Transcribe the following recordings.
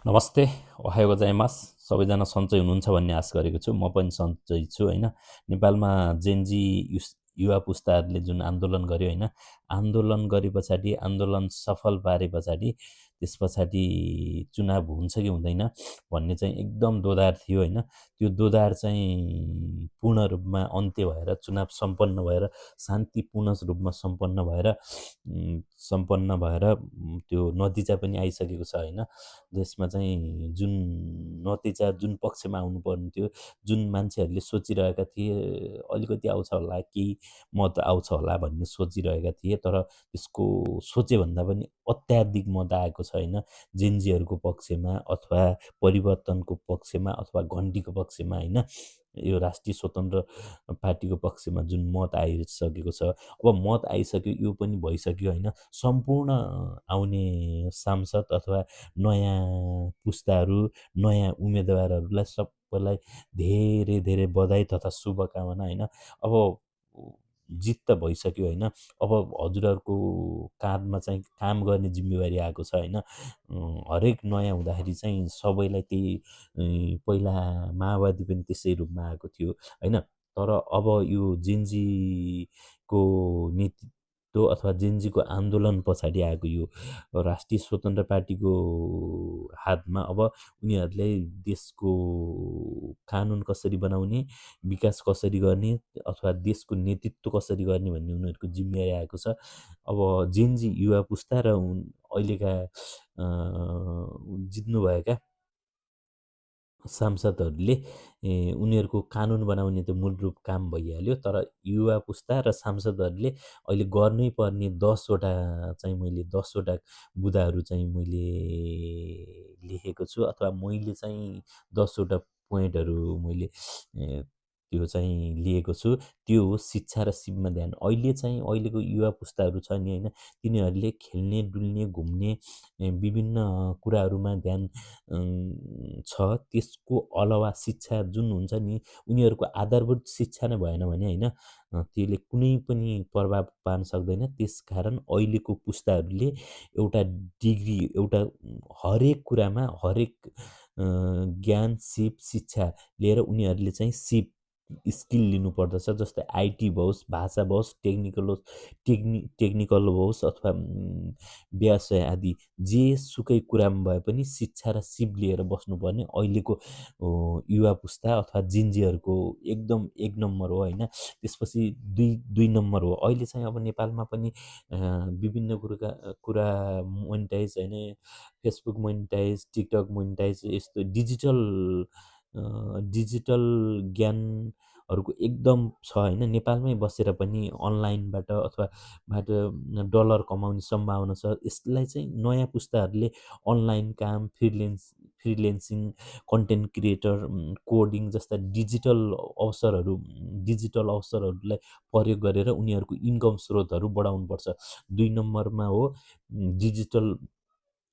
नमस्ते, ओहायो गोजाइमास। सबैजना सन्चै हुनुहुन्छ भन्ने आश गरेको छु। म पनि सन्चै छु होइन। नेपालमा जेनजी युवा पुस्ताहरूले जुन आन्दोलन गर्यो होइन, आन्दोलन गरे पछाडि, आन्दोलन सफल पारे पछाडि, त्यस पछाडि चुनाव हुन्छ कि हुँदैन भन्ने चाहिँ एकदम दोधार थियो होइन। त्यो दोधार चाहिँ पूर्ण रूपमा अन्त्य भएर, चुनाव सम्पन्न भएर, शान्तिपूर्ण रूपमा सम्पन्न भएर त्यो नतिजा पनि आइसकेको छ होइन। देशमा चाहिँ जुन नतिजा जुन पक्षमा आउनुपर्ने थियो, जुन मान्छेहरूले सोचिरहेका थिए अलिकति आउँछ होला, केही मत आउँछ होला भन्ने सोचिरहेका थिए, तर त्यसको सोचेभन्दा पनि अत्याधिक मत आएको छ होइन। जेनजीहरूको पक्षमा अथवा परिवर्तनको पक्षमा अथवा घन्टीको पक्षमा होइन। यो राष्ट्रिय स्वतन्त्र पार्टीको पक्षमा जुन मत आइसकेको छ, अब मत आइसक्यो, यो पनि भइसक्यो होइन। सम्पूर्ण आउने सांसद अथवा नयाँ पुस्ताहरू, नयाँ उम्मेदवारहरूलाई सबैलाई धेरै धेरै बधाई तथा शुभकामना होइन। अब जित त भइसक्यो होइन। अब हजुरहरूको काँधमा चाहिँ काम गर्ने जिम्मेवारी आएको छ होइन। हरेक नयाँ हुँदाखेरि चाहिँ सबैलाई त्यही पहिला माओवादी पनि त्यसै रूपमा आएको थियो होइन। तर अब यो जेनजीको नेतृत्व अथवा जेनजीको आन्दोलन पछाडि आएको यो राष्ट्रिय स्वतन्त्र पार्टीको हातमा अब उनीहरूले देशको कानुन कसरी बनाउने, विकास कसरी गर्ने अथवा देशको नेतृत्व कसरी गर्ने भन्ने उनीहरूको जिम्मेवारी आएको छ। अब जेनजी युवा पुस्ता र अहिलेका जित्नुभएका सांसदहरूले उनीहरूको कानुन बनाउने त मूल रूप काम भइहाल्यो, तर युवा पुस्ता र सांसदहरूले अहिले गर्नै पर्ने 10वटा चाहिँ मैले 10वटा बुँदाहरू चाहिँ मैले लेखेको छु अथवा मैले चाहिँ 10वटा पोइन्टहरू मैले त्यो चाहिँ लिएको छु। त्यो हो शिक्षा र सिपमा ध्यान। अहिले चाहिँ अहिलेको युवा पुस्ताहरू छ नि होइन, तिनीहरूले खेल्ने, डुल्ने, घुम्ने विभिन्न कुराहरूमा ध्यान छ। त्यसको अलावा शिक्षा जुन हुन्छ नि, उनीहरूको आधारभूत शिक्षा नै भएन भने होइन, त्यसले कुनै पनि प्रभाव पार्न सक्दैन। त्यसकारण अहिलेको पुस्ताहरूले एउटा डिग्री, एउटा हरेक कुरामा हरेक ज्ञान, सिप, शिक्षा लिएर उनीहरूले चाहिँ सिप स्किल लिनुपर्दछ। जस्तै आइटी होस्, भाषा होस्, टेक्निकल होस् अथवा व्यवसाय आदि जेसुकै कुरामा भए पनि शिक्षा र सिप लिएर बस्नुपर्ने अहिलेको युवा पुस्ता अथवा जिन्जीहरूको एकदम एक नम्बर हो होइन। त्यसपछि दुई दुई नम्बर हो। अहिले चाहिँ अब नेपालमा पनि विभिन्न कुरा मोनिटाइज होइन, फेसबुक मोनिटाइज, टिकटक मोनिटाइज, यस्तो डिजिटल ज्ञानहरूको एकदम छ होइन। नेपालमै बसेर पनि अनलाइनबाट अथवा बाट डलर कमाउने सम्भावना छ। यसलाई चाहिँ नयाँ पुस्ताहरूले अनलाइन काम, फ्रिलेन्सिङ, कन्टेन्ट क्रिएटर, कोडिङ जस्ता डिजिटल अवसरहरूलाई प्रयोग गरेर उनीहरूको इन्कम स्रोतहरू बढाउनुपर्छ। 2 नम्बरमा हो डिजिटल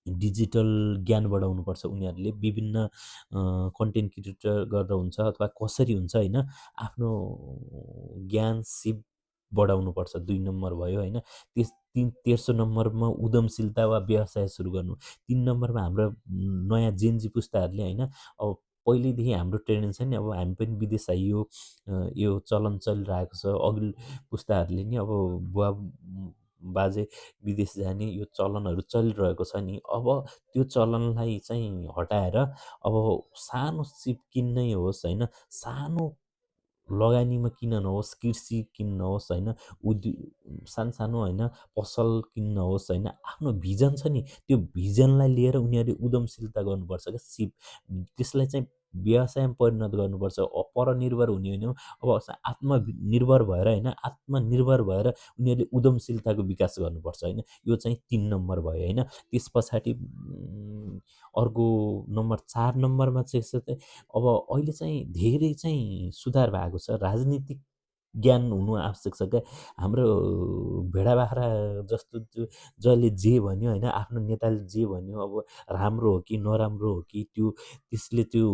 डिजिटल ज्ञान बढाउनुपर्छ। उनीहरूले विभिन्न कन्टेन्ट क्रिएटर गरेर हुन्छ अथवा कसरी हुन्छ होइन, आफ्नो ज्ञान सिप बढाउनुपर्छ। 2 नम्बर भयो होइन। तेस्रो नम्बरमा उद्यमशीलता वा व्यवसाय सुरु गर्नु। 3 नम्बरमा हाम्रो नयाँ जेनजी पुस्ताहरूले होइन, अब पहिल्यैदेखि हाम्रो ट्रेनिङ छ नि, अब हामी पनि विदेश आइयो, यो चलन चलिरहेको छ। अघिल्लो पुस्ताहरूले नि अब बुवा बाजे विदेश जाने यो चलनहरू चलिरहेको छ नि। अब त्यो चलनलाई चाहिँ हटाएर अब सानो सिप किन्नै होस् होइन, सानो लगानीमा किन नहोस्, कृषि किन नहोस् होइन, सानसानो होइन पसल किन नहोस् होइन, आफ्नो भिजन छ नि, त्यो भिजनलाई लिएर उनीहरूले उद्यमशीलता गर्नुपर्छ क्या। त्यसलाई चाहिँ व्यवसायमा परिणत गर्नुपर्छ। परनिर्भर हुने होइन, अब आत्मनिर्भर भएर होइन, आत्मनिर्भर भएर उनीहरूले उद्यमशीलताको विकास गर्नुपर्छ होइन। यो चाहिँ 3 नम्बर भयो होइन। त्यस पछाडि अर्को नम्बर 4 नम्बरमा चाहिँ अब अहिले चाहिँ धेरै चाहिँ सुधार भएको छ। राजनीतिक ज्ञान हुनु आवश्यक छ क्या। हाम्रो भेडाबाख्रा जस्तो जसले जे भन्यो होइन, आफ्नो नेताले जे भन्यो, अब राम्रो हो कि नराम्रो हो कि त्यसले त्यो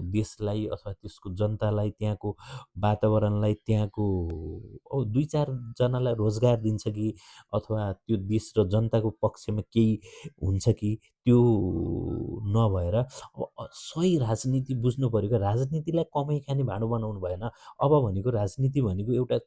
देशलाई अथवा त्यसको जनतालाई, त्यहाँको वातावरणलाई, त्यहाँको 2-4 जनालाई रोजगार दिन्छ कि अथवा त्यो देश र जनताको पक्षमा केही हुन्छ कि त्यो नभएर सही राजनीति बुझ्नु पऱ्यो क्या। राजनीतिलाई कमाइ खाने भाँडो बनाउनु भएन। अब भनेको राजनीति भनेको एउटा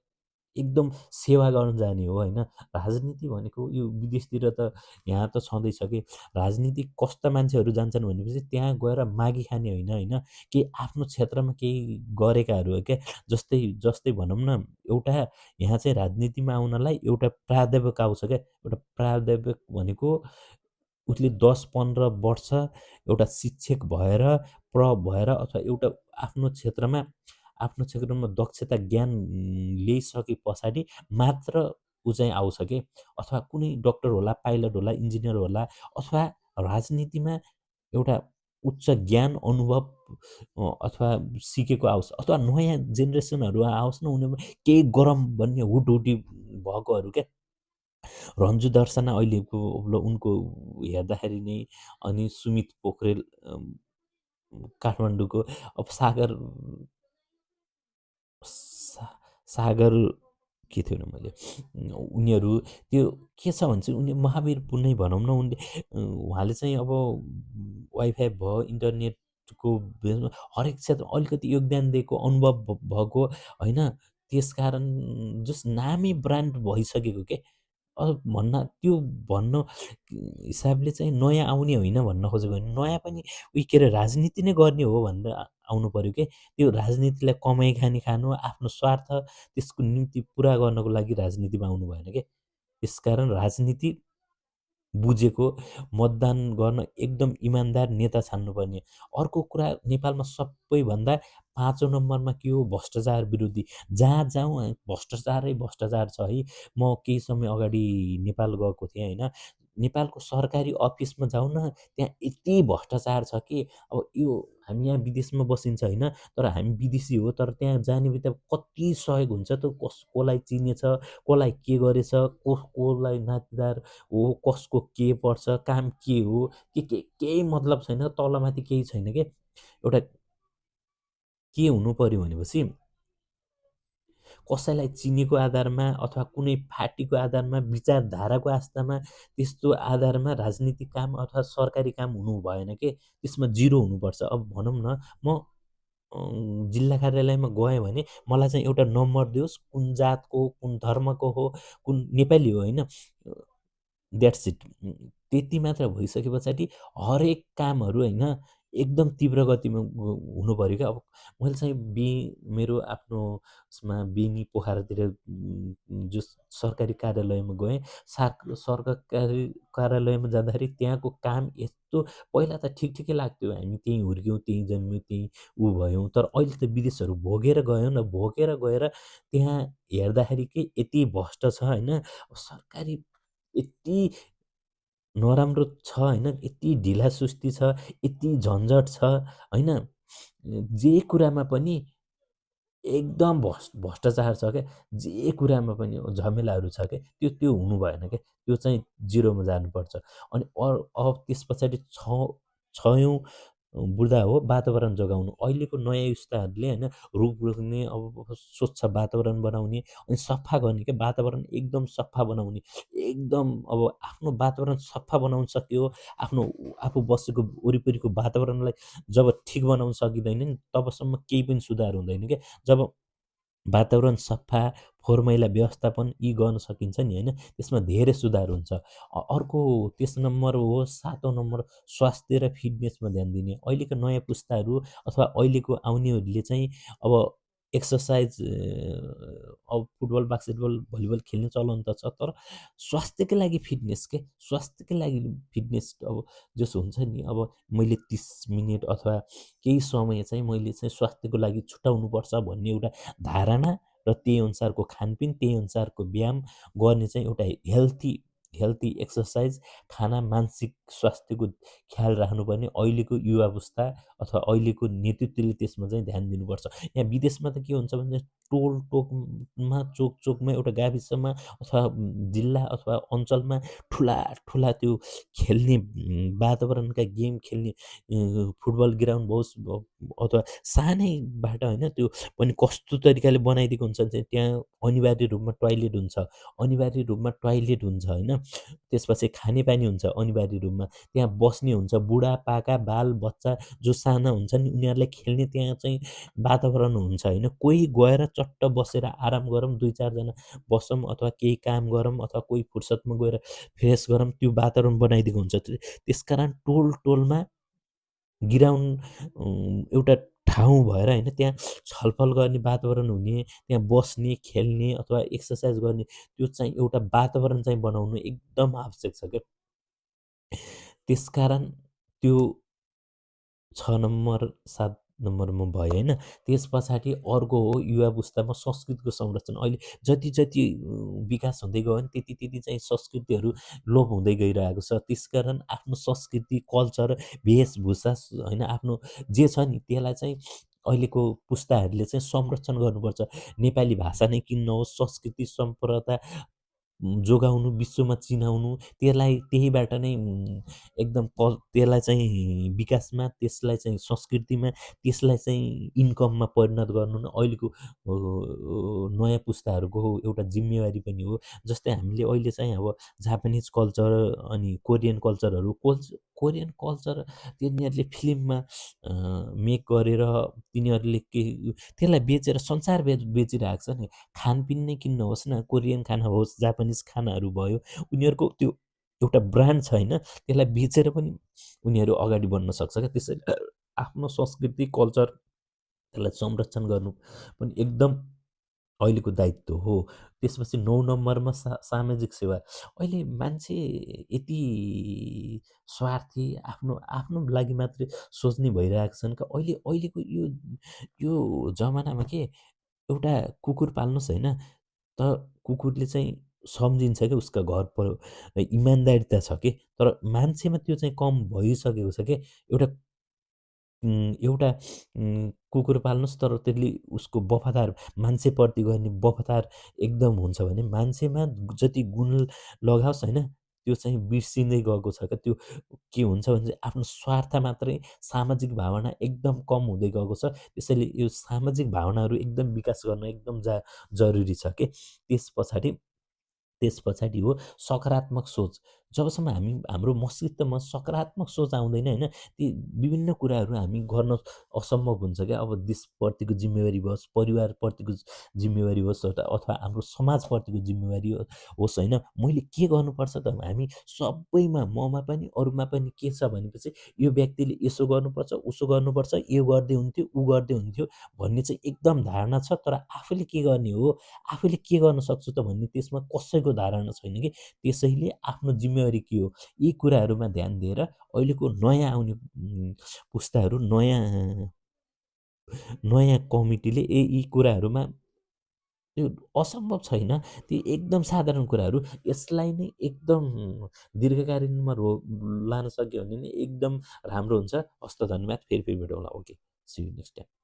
एकदम सेवा गर्न जाने हो होइन। राजनीति भनेको यो विदेशतिर त यहाँ त छँदैछ कि राजनीति कस्ता मान्छेहरू जान्छन् भनेपछि त्यहाँ गएर मागी खाने होइन होइन, केही आफ्नो क्षेत्रमा केही गरेकाहरू हो क्या। जस्तै जस्तै भनौँ न, एउटा यहाँ चाहिँ राजनीतिमा आउनलाई एउटा प्राध्यापक आउँछ क्या। एउटा प्राध्यापक भनेको उसले 10-15 वर्ष एउटा शिक्षक भएर भएर अथवा एउटा आफ्नो क्षेत्रमा दक्षता ज्ञान ल्याइसके पछाडि मात्र ऊ चाहिँ आउँछ के। अथवा कुनै डक्टर होला, पाइलट होला, इन्जिनियर होला, अथवा राजनीतिमा एउटा उच्च ज्ञान अनुभव अथवा सिकेको आओस्, अथवा नयाँ जेनेरेसनहरू आओस् न, उनीहरूमा केही गरम भन्ने हुटहुटी भएकोहरू क्या। रन्जु दर्शना अहिलेको उनको हेर्दाखेरि नै, अनि सुमित पोखरेल काठमाडौँको, अब सागर के थियो न, मैले उनीहरू त्यो के छ भने चाहिँ उनी महावीर पुण्य भनौँ न, उहाँले चाहिँ अब वाइफाई भयो, इन्टरनेटको बेसमा हरेक क्षेत्र अलिकति योगदान दिएको अनुभव भएको होइन। त्यसकारण जस नामै ब्रान्ड भइसकेको के। त्यो भन्न हिसाबले चाहिँ नयाँ आउने होइन भन्न खोजेको होइन, नयाँ पनि उयो के अरे राजनीति नै गर्ने हो भनेर आउनु पऱ्यो के। त्यो राजनीतिलाई कमाइ खाने खानु, आफ्नो स्वार्थ त्यसको निम्ति पुरा गर्नको लागि राजनीतिमा आउनु भएन के। त्यसकारण राजनीति बुझेको, मतदान गर्न एकदम इमान्दार नेता छान्नुपर्ने। अर्को कुरा, नेपालमा सबैभन्दा 5औं नम्बरमा के हो? भ्रष्टाचार विरोधी। जहाँ जाउँ भ्रष्टाचारै भ्रष्टाचार छ है। म केही समय अगाडि नेपाल गएको थिएँ होइन। नेपालको सरकारी अफिसमा जाउँ न, त्यहाँ यति भ्रष्टाचार छ कि अब यो हामी यहाँ विदेशमा बसिन्छ होइन, तर हामी विदेशी हो, तर त्यहाँ जाने बित्तिकै कति सहयोग हुन्छ त, कसलाई चिनेछ, कसलाई के गरेछ, कसलाई नातेदार हो, कसको के पर्छ, काम के हो, केही मतलब छैन, तलमाथि केही छैन के। एउटा के हुनु पर्यो भनेपछि कसैलाई चिनेको आधारमा अथवा कुनै पार्टीको आधारमा, विचारधाराको आस्थामा, त्यस्तो आधारमा राजनीतिक काम अथवा सरकारी काम हुनु भएन के। त्यसमा जिरो हुनुपर्छ। अब भनौँ न, म जिल्ला कार्यालयमा गएँ भने मलाई चाहिँ एउटा नम्बर दियोस्, कुन जातको, कुन धर्मको हो, कुन नेपाली हो होइन, द्याट्स इट। त्यति मात्र भइसके पछाडि हरेक कामहरू होइन एकदम तीव्र गतिमा हुनु पऱ्यो क्या। अब मैले चाहिँ मेरो आफ्नो उसमा बेनी पोखरातिर जो सरकारी कार्यालयमा गएँ, सरकारी कार्यालयमा जाँदाखेरि त्यहाँको काम यस्तो, पहिला त ठिकै लाग्थ्यो, हामी त्यहीँ हुर्क्यौँ, त्यहीँ जन्म्यौँ, त्यहीँ ऊ भयौँ। तर अहिले त विदेशहरू भोगेर गयौँ न, भोगेर गएर त्यहाँ हेर्दाखेरि के यति भ्रष्ट छ होइन। सरकारी यति नराम्रो छ होइन, यति ढिलासुस्ती छ, यति झन्झट छ होइन। जे कुरामा पनि एकदम भ्रष्टाचार छ क्या। जे कुरामा पनि झमेलाहरू छ क्या। त्यो हुनु भएन क्या। त्यो चाहिँ जिरोमा जानुपर्छ। अनि अब त्यस पछाडि छयौँ बुँदा हो वातावरण जोगाउनु। अहिलेको नयाँ युस्ताहरूले होइन, रुख रोप्ने, अब स्वच्छ वातावरण बनाउने, अनि सफा गर्ने क्या। वातावरण एकदम सफा बनाउने, एकदम अब आफ्नो वातावरण सफा बनाउन सक्यो, आफ्नो आफू बसेको वरिपरिको वातावरणलाई जब ठिक बनाउन सकिँदैन नि, तबसम्म केही पनि सुधार हुँदैन क्या। जब वातावरण सफा, फोहोर मैला व्यवस्थापन यी गर्न सकिन्छ नि होइन, त्यसमा धेरै सुधार हुन्छ। अर्को त्यस नम्बर हो 7औं नम्बर, स्वास्थ्य र फिटनेसमा ध्यान दिने। अहिलेको नयाँ पुस्ताहरू अथवा अहिलेको आउनेहरूले चाहिँ अब एक्सर्साइज, अब फुटबल, बास्केटबल, भलिबल खेल्ने चलन त छ, तर स्वास्थ्यकै लागि फिटनेस के, स्वास्थ्यकै लागि फिटनेस अब जसो हुन्छ नि, अब मैले 30 मिनट अथवा केही समय चाहिँ मैले चाहिँ स्वास्थ्यको लागि छुटाउनुपर्छ भन्ने एउटा धारणा, र त्यही अनुसारको खानपिन, त्यही अनुसारको व्यायाम गर्ने चाहिँ एउटा हेल्थी एक्सर्साइज, खाना, मानसिक स्वास्थ्यको ख्याल राख्नुपर्ने अहिलेको युवा अवस्था अथवा अहिलेको नेतृत्वले त्यसमा चाहिँ ध्यान दिनुपर्छ। यहाँ विदेशमा त के हुन्छ भने टोल टोकमा, चोक चोकमा, एउटा गाविसमा अथवा जिल्ला अथवा अञ्चलमा ठुला ठुला त्यो खेल्ने वातावरणका गेम खेल्ने फुटबल ग्राउन्ड होस्, अथवा सानैबाट होइन त्यो पनि कस्तो तरिकाले बनाइदिएको हुन्छ भने चाहिँ त्यहाँ अनिवार्य रूपमा टोयलेट हुन्छ, अनिवार्य रूपमा टोयलेट हुन्छ होइन। त्यसपछि खानेपानी हुन्छ अनिवार्य रूपमा, त्यहाँ बस्ने हुन्छ, बुढापाका, बालबच्चा जो साना हुन्छन् नि उनीहरूलाई खेल्ने त्यहाँ चाहिँ वातावरण हुन्छ होइन। कोही गएर चट्ट बसेर आराम गरौँ, 2-4 जना बसौँ अथवा केही काम गरौँ अथवा कोही फुर्सदमा गएर फ्रेस गरौँ, त्यो वातावरण बनाइदिएको हुन्छ। त्यसकारण टोल-टोलमा गिराउन्ड एउटा ठाउँ भएर होइन त्यहाँ छलफल गर्ने वातावरण हुने, त्यहाँ बस्ने, खेल्ने अथवा एक्सर्साइज गर्ने त्यो चाहिँ एउटा वातावरण चाहिँ बनाउनु एकदम आवश्यक छ क्या। त्यसकारण त्यो 6 नम्बर, 7 नम्बरमा भयो होइन। त्यस पछाडि अर्को हो युवा अवस्थामा संस्कृतिको संरक्षण। अहिले जति विकास हुँदै गयो भने त्यति चाहिँ संस्कृतिहरू लोप हुँदै गइरहेको छ। त्यसकारण आफ्नो संस्कृति, कल्चर, वेशभूषा होइन आफ्नो जे छ नि त्यसलाई चाहिँ अहिलेको पुस्ताहरूले चाहिँ संरक्षण गर्नुपर्छ। नेपाली भाषा नै किन नहोस्, संस्कृति, सम्प्रदाय जोगाउनु, विश्वमा चिनाउनु, त्यसलाई त्यहीबाट नै एकदम त्यसलाई चाहिँ विकासमा, त्यसलाई चाहिँ संस्कृतिमा, त्यसलाई चाहिँ इन्कममा परिणत गर्नु नै अहिलेको नयाँ पुस्ताहरूको एउटा जिम्मेवारी पनि हो। जस्तै हामीले अहिले चाहिँ अब जापानिज कल्चर अनि कोरियन कल्चरहरू कोरियन कल्चर तिनीहरूले फिल्ममा मेक गरेर तिनीहरूले त्यसलाई बेचेर संसार बेचिरहेको छ नि। खानपिन नै किन नहोस् न, कोरियन खाना होस्, जापानिज खानाहरू भयो, उनीहरूको त्यो एउटा ब्रान्ड छ होइन, त्यसलाई बेचेर पनि उनीहरू अगाडि बढ्न सक्छ क्या। त्यसैले आफ्नो संस्कृति, कल्चर त्यसलाई संरक्षण गर्नु पनि एकदम अहिलेको दायित्व हो। त्यसपछि 9 नम्बरमा सामाजिक सेवा। अहिले मान्छे यति स्वार्थी, आफ्नो आफ्नो लागि मात्रै सोच्ने भइरहेका छन् क्या। अहिलेको यो जमानामा के एउटा कुकुर पाल्नुहोस् होइन, त कुकुरले चाहिँ सम्झिन्छ क्या उसका घर इमान्दारिता छ के, तर मान्छेमा त्यो चाहिँ कम भइसकेको छ के। एउटा एउटा कुकुर पाल्नुहोस् तर त्यसले उसको वफादार मान्छेप्रति गर्ने वफादार एकदम हुन्छ भने मान्छेमा जति गुण लगाओस् होइन त्यो चाहिँ बिर्सिँदै गएको छ क्या। त्यो के हुन्छ भने चाहिँ आफ्नो स्वार्थ मात्रै, सामाजिक भावना एकदम कम हुँदै गएको छ। त्यसैले यो सामाजिक भावनाहरू एकदम विकास गर्न एकदम जरुरी छ के। त्यस पछाडि हो सकारात्मक सोच। जबसम्म हाम्रो मस्तिष्कमा सकारात्मक सोच आउँदैन होइन, ती विभिन्न कुराहरू हामी गर्न असम्भव हुन्छ क्या। अब देशप्रतिको जिम्मेवारी होस्, परिवारप्रतिको जिम्मेवारी होस् अथवा हाम्रो समाजप्रतिको जिम्मेवारी होस् होइन, मैले के गर्नुपर्छ त हामी सबैमा, ममा पनि अरूमा पनि के छ भनेपछि यो व्यक्तिले यसो गर्नुपर्छ, उसो गर्नुपर्छ, यो गर्दै हुन्थ्यो, ऊ गर्दै हुन्थ्यो भन्ने चाहिँ एकदम धारणा छ। तर आफूले के गर्ने हो, आफूले के गर्न सक्छु त भन्ने त्यसमा कसैको धारणा छैन कि। त्यसैले आफ्नो जिम्मेवारी के हो, यी कुराहरूमा ध्यान दिएर अहिलेको नयाँ आउने पुस्ताहरू, नयाँ नयाँ कमिटीले यी कुराहरूमा त्यो असम्भव छैन, ती एकदम साधारण कुराहरू, यसलाई नै एकदम दीर्घकालीनमा लान सक्यो भने नि एकदम राम्रो हुन्छ। हस्त धन्यवाद। फेरि भेटौँला। Okay, see you next time.